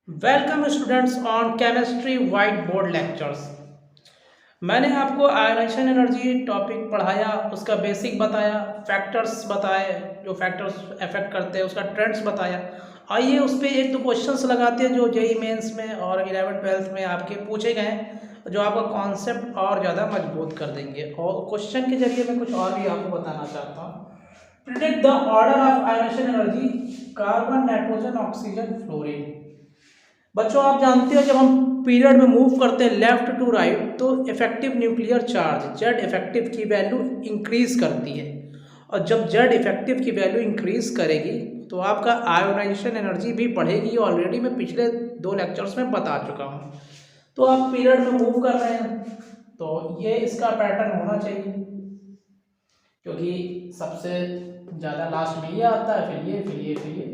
Welcome students on chemistry white board lectures. मैंने आपको ionisation energy topic पढ़ाया, उसका बेसिक बताया, फैक्टर्स बताए जो फैक्टर्स अफेक्ट करते हैं, उसका ट्रेंड्स बताया। आइए उस पर एक दो क्वेश्चंस लगाते हैं जो जेई मेंस में और 11th-12th में आपके पूछे गए हैं, जो आपका कॉन्सेप्ट और ज़्यादा मजबूत कर देंगे। और क्वेश्चन के जरिए मैं कुछ और भी आपको बताना चाहता हूँ। Predict the order of ionisation energy carbon, nitrogen, oxygen, fluorine. बच्चों आप जानते हो जब हम पीरियड में मूव करते हैं लेफ्ट टू राइट तो effective nuclear charge Z effective की वैल्यू इंक्रीज करती है। और जब जेड इफेक्टिव की वैल्यू इंक्रीज करेगी तो आपका आयोनाइजेशन एनर्जी भी बढ़ेगी। ऑलरेडी मैं पिछले 2 लेक्चर्स में बता चुका हूँ। तो आप पीरियड में मूव कर रहे हैं तो ये इसका पैटर्न होना चाहिए, क्योंकि सबसे ज़्यादा लास्ट में ये आता है, फिर ये, फिर ये, फिर ये।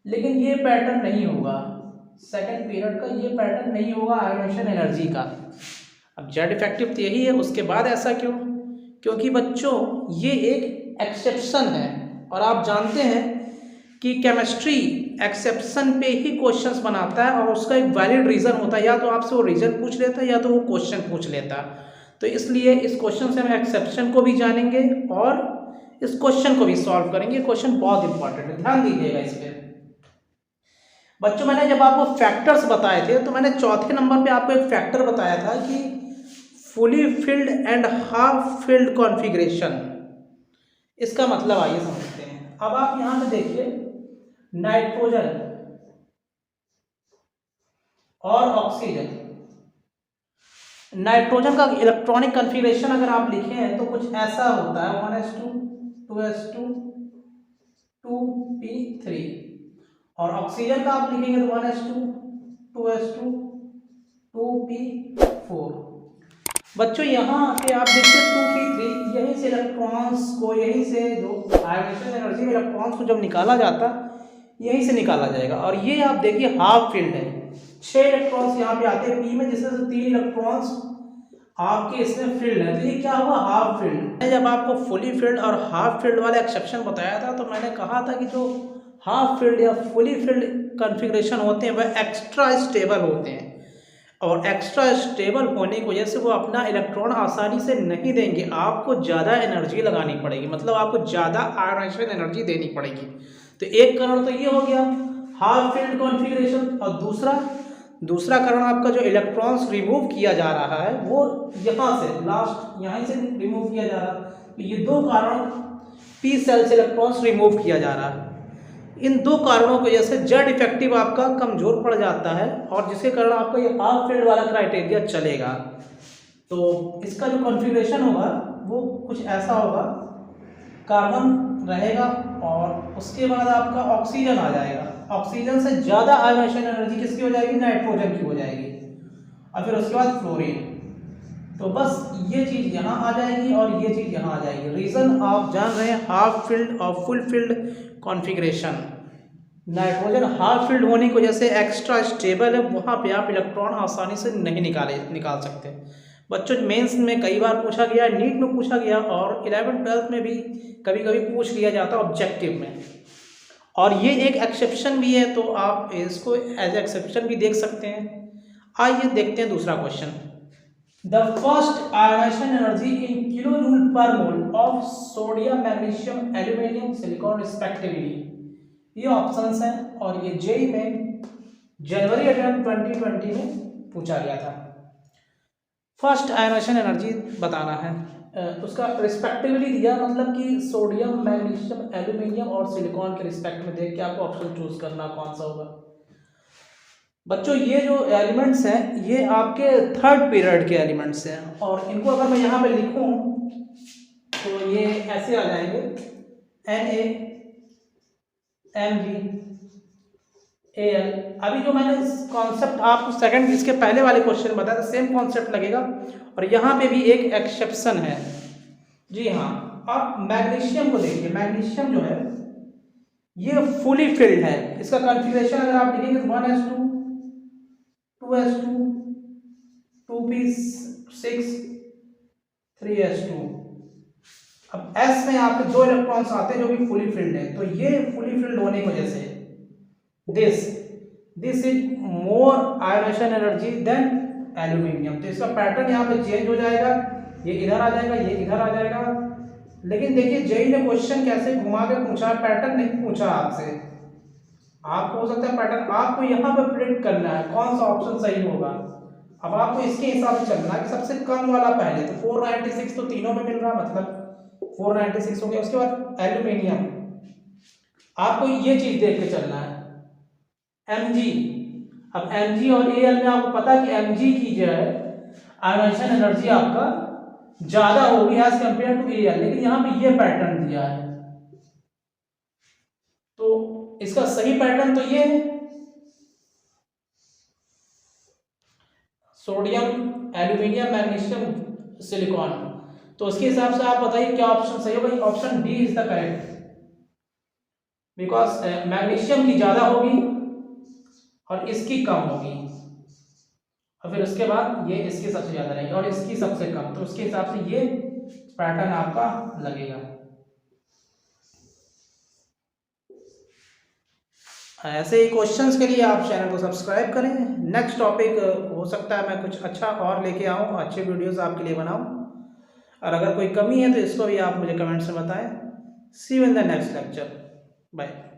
लेकिन ये पैटर्न नहीं होगा सेकंड पीरियड का, ये पैटर्न नहीं होगा आयोनाइजेशन एनर्जी का। अब जेड इफेक्टिव तो यही है, उसके बाद ऐसा क्यों? क्योंकि बच्चों ये एक एक्सेप्शन है और आप जानते हैं कि केमिस्ट्री एक्सेप्शन पे ही क्वेश्चंस बनाता है और उसका एक वैलिड रीज़न होता है। या तो आपसे वो रीज़न पूछ लेता है या तो वो क्वेश्चन पूछ लेता है। तो इसलिए इस क्वेश्चन से हम एक्सेप्शन को भी जानेंगे और इस क्वेश्चन को भी सॉल्व करेंगे। क्वेश्चन बहुत इंपॉर्टेंट है, ध्यान दीजिएगा इस पर। बच्चों मैंने जब आपको फैक्टर्स बताए थे तो मैंने चौथे नंबर पे आपको एक फैक्टर बताया था कि fully filled and half filled configuration. इसका मतलब आइए समझते हैं। अब आप यहां पे देखिए, नाइट्रोजन और ऑक्सीजन, नाइट्रोजन का इलेक्ट्रॉनिक कॉन्फ़िगरेशन अगर आप लिखे हैं तो कुछ ऐसा होता है 1s2 2s2 2p3। और ऑक्सीजन का आप लिखेंगे तो 1s2 2s2 2p4। बच्चों यहाँ पे आप देखते हैं 2p3, यहीं से इलेक्ट्रॉन्स को, यहीं से जो आयोनाइजेशन एनर्जी में इलेक्ट्रॉन्स को जब निकाला जाता यहीं से निकाला जाएगा। और ये आप देखिए हाफ फील्ड है, 6 इलेक्ट्रॉन्स यहाँ पे आते हैं पी में, जिसमें से 3 इलेक्ट्रॉन्स आपके इसमें फील्ड है। तो ये क्या हुआ? Half field. मैं जब आपको फुली फील्ड और हाफ फील्ड वाला एक्सेप्शन बताया था तो मैंने कहा था कि जो हाफ फील्ड या फुली फील्ड कॉन्फ़िगरेशन होते हैं वह एक्स्ट्रा स्टेबल होते हैं और एक्स्ट्रा स्टेबल होने की वजह से वो अपना इलेक्ट्रॉन आसानी से नहीं देंगे, आपको ज़्यादा एनर्जी लगानी पड़ेगी, मतलब आपको ज़्यादा आयोनाइजेशन एनर्जी देनी पड़ेगी। तो एक कारण तो ये हो गया हाफ फील्ड कॉन्फ़िगरेशन। और दूसरा कारण आपका जो इलेक्ट्रॉन्स रिमूव किया जा रहा है वो यहाँ से लास्ट यहाँ से रिमूव किया जा रहा है। तो ये दो कारण, पी सेल से इलेक्ट्रॉन्स रिमूव किया जा रहा है, इन दो कारणों की वजह से जेड इफेक्टिव आपका कमजोर पड़ जाता है और जिसके कारण आपका ये हाफ फील्ड वाला क्राइटेरिया चलेगा। तो इसका जो कॉन्फ़िगरेशन होगा वो कुछ ऐसा होगा, कार्बन रहेगा और उसके बाद आपका ऑक्सीजन आ जाएगा। ऑक्सीजन से ज़्यादा आयोनाइजेशन एनर्जी किसकी हो जाएगी? नाइट्रोजन की हो जाएगी। और फिर उसके बाद फ्लोरीन। तो बस ये चीज़ यहाँ आ जाएगी और ये चीज़ यहाँ आ जाएगी। रीज़न आप जान रहे हैं, हाफ फील्ड और full field configuration. Nitrogen half field होने की वजह से एक्स्ट्रा स्टेबल है, वहाँ पे आप इलेक्ट्रॉन आसानी से नहीं निकाल सकते। बच्चों मेंस में कई बार पूछा गया, नीट में पूछा गया और 11th-12th में भी कभी कभी पूछ लिया जाता ऑब्जेक्टिव में। और ये एक एक्सेप्शन भी है तो आप इसको एज एक्सेप्शन भी देख सकते हैं। आइए देखते हैं दूसरा question. The first ionisation energy in kilo joule per mole of sodium, magnesium, aluminium, silicon respectively. ये ऑप्शंस हैं और ये जेई में जनवरी 2020 में पूछा गया था। फर्स्ट आयोनाइजेशन एनर्जी बताना है, उसका रिस्पेक्टिवली दिया, मतलब कि सोडियम, मैग्नीशियम, एल्यूमिनियम और सिलिकॉन के रिस्पेक्ट में देख के आपको ऑप्शन चूज करना कौन सा होगा। बच्चों ये जो एलिमेंट्स हैं ये आपके थर्ड पीरियड के एलिमेंट्स हैं और इनको अगर मैं यहाँ पे लिखूँ तो ये ऐसे आ जाएंगे NaMgAl। अभी जो मैंने कॉन्सेप्ट आपको सेकंड इसके पहले वाले क्वेश्चन बताया था सेम कॉन्सेप्ट लगेगा और यहाँ पे भी एक एक्सेप्शन है। जी हाँ, आप मैग्नीशियम को देखिए, मैग्नीशियम जो है ये फुली फिल्ड है। इसका कॉन्फ़िगरेशन अगर आप देखेंगे 1s2 2s2 2p6 3s2। अब s में आपके 2 इलेक्ट्रॉन्स आते हैं जो कि फुली फिल्ड है, तो ये फुली फिल्ड होने की वजह से this this is more ionisation energy than aluminium. तो इसका पैटर्न यहाँ पे चेंज हो जाएगा, ये इधर आ जाएगा, ये इधर आ जाएगा। लेकिन देखिए जेई ने क्वेश्चन कैसे घुमा के पूछा, पैटर्न नहीं पूछा आपसे। आपको हो सकता है पैटर्न, आपको यहाँ पे प्रिडिक्ट करना है कौन सा ऑप्शन सही होगा। अब आपको इसके हिसाब से चलना है कि सबसे कम वाला पहले, तो 496 तो तीनों में मिल रहा, मतलब 496 हो गया। उसके बाद एल्यूमिनियम, आपको ये चीज देख के चलना है। Mg, अब Mg और Al में आपको पता है कि Mg की जो है आयोनाइजेशन एनर्जी आपका ज्यादा होगी एज कंपेयर टू Al, लेकिन यहाँ पे ये पैटर्न दिया है, तो इसका सही पैटर्न तो ये है सोडियम, एल्यूमिनियम, मैग्नीशियम, सिलिकॉन। तो उसके हिसाब से आप बताइए क्या ऑप्शन सही होगा। Option D is the correct, because magnesium की ज्यादा होगी और इसकी कम होगी, और फिर उसके बाद ये इसकी सबसे ज्यादा रहेगी और इसकी सबसे कम, तो उसके हिसाब से ये पैटर्न आपका लगेगा। ऐसे ही क्वेश्चंस के लिए आप चैनल को सब्सक्राइब करें। नेक्स्ट टॉपिक हो सकता है मैं कुछ अच्छा और लेके आऊँ, अच्छे वीडियोस आपके लिए बनाऊँ, और अगर कोई कमी है तो इसको भी आप मुझे कमेंट्स में बताएं। See you in the next lecture, bye.